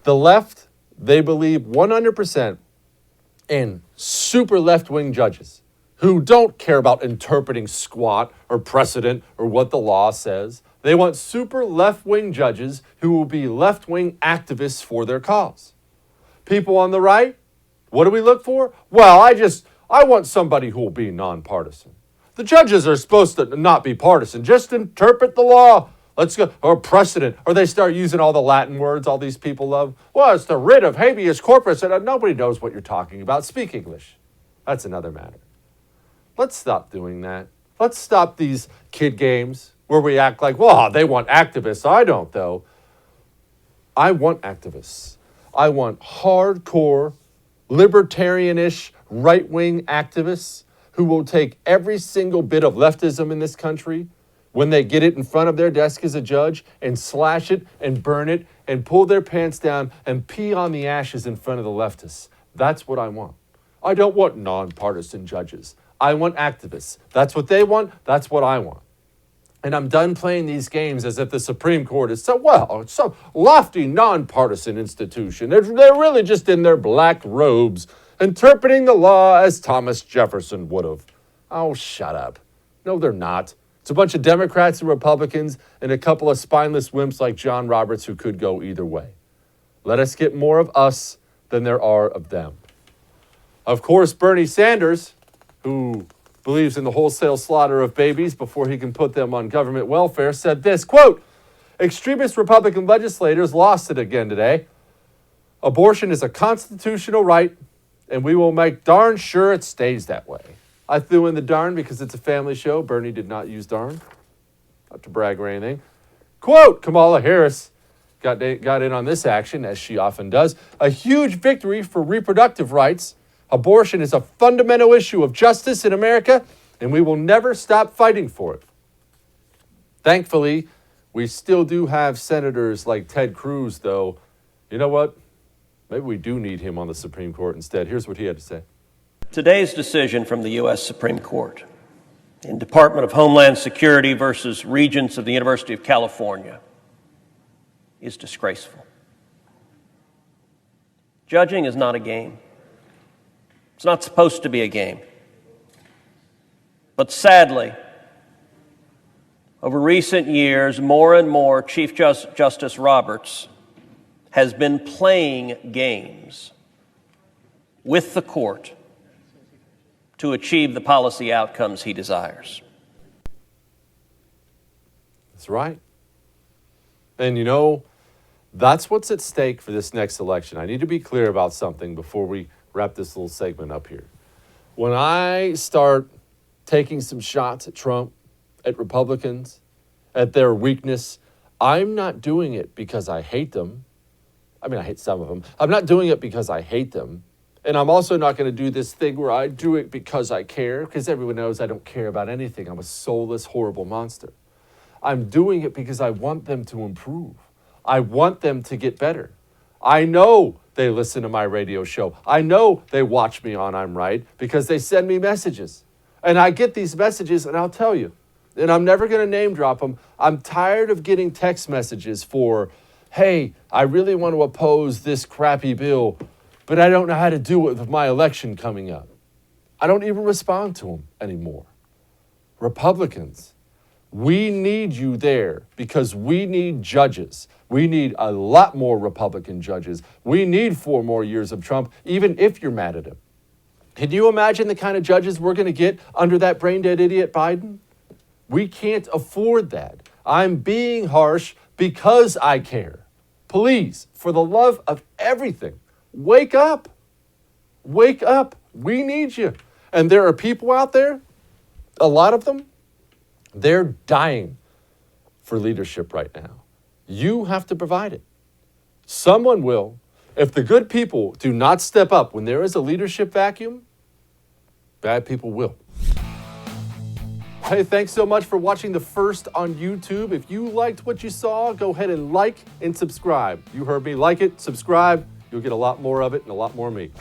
The left, they believe 100% in super left-wing judges who don't care about interpreting squat or precedent or what the law says. They want super left-wing judges who will be left-wing activists for their cause. People on the right, what do we look for? Well, I want somebody who will be nonpartisan. The judges are supposed to not be partisan, just interpret the law. Let's go, or precedent, or they start using all the Latin words all these people love. Well, it's the writ of habeas corpus, and nobody knows what you're talking about. Speak English. That's another matter. Let's stop doing that. Let's stop these kid games where we act like, well, they want activists. I don't, though. I want activists. I want hardcore, libertarian-ish, right-wing activists who will take every single bit of leftism in this country when they get it in front of their desk as a judge and slash it and burn it and pull their pants down and pee on the ashes in front of the leftists. That's what I want. I don't want nonpartisan judges. I want activists. That's what they want. That's what I want. And I'm done playing these games as if the Supreme Court is it's some lofty, nonpartisan institution. They're really just in their black robes, interpreting the law as Thomas Jefferson would have. Oh, shut up. No, they're not. It's a bunch of Democrats and Republicans and a couple of spineless wimps like John Roberts who could go either way. Let us get more of us than there are of them. Of course, Bernie Sanders, who believes in the wholesale slaughter of babies before he can put them on government welfare, said this, quote, "Extremist Republican legislators lost it again today. Abortion is a constitutional right, and we will make darn sure it stays that way." I threw in the darn because it's a family show. Bernie did not use darn. Not to brag or anything. Quote, Kamala Harris got in on this action, as she often does. "A huge victory for reproductive rights. Abortion is a fundamental issue of justice in America, and we will never stop fighting for it." Thankfully, we still do have senators like Ted Cruz, though. You know what? Maybe we do need him on the Supreme Court instead. Here's what he had to say. Today's decision from the U.S. Supreme Court in Department of Homeland Security versus Regents of the University of California is disgraceful. Judging is not a game. It's not supposed to be a game. But sadly, over recent years, more and more Chief Justice Roberts has been playing games with the court to achieve the policy outcomes he desires. That's right. And you know, that's what's at stake for this next election. I need to be clear about something before we wrap this little segment up here. When I start taking some shots at Trump, at Republicans, at their weakness, I'm not doing it because I hate them. I mean, I hate some of them. I'm not doing it because I hate them. And I'm also not going to do this thing where I do it because I care, because everyone knows I don't care about anything. I'm a soulless, horrible monster. I'm doing it because I want them to improve. I want them to get better. I know they listen to my radio show. I know they watch me on I'm Right because they send me messages. And I get these messages, and I'll tell you, and I'm never going to name drop them. I'm tired of getting text messages for, hey, I really want to oppose this crappy bill, but I don't know how to do it with my election coming up. I don't even respond to them anymore. Republicans, we need you there because we need judges. We need a lot more Republican judges. We need 4 more years of Trump, even if you're mad at him. Can you imagine the kind of judges we're going to get under that brain-dead idiot Biden? We can't afford that. I'm being harsh because I care. Please, for the love of everything, wake up. Wake up. We need you. And there are people out there, a lot of them, they're dying for leadership right now. You have to provide it. Someone will. If the good people do not step up when there is a leadership vacuum, bad people will. Hey, thanks so much for watching The First on YouTube. If you liked what you saw, go ahead and like and subscribe. You heard me. Like it, subscribe. You'll get a lot more of it and a lot more of me.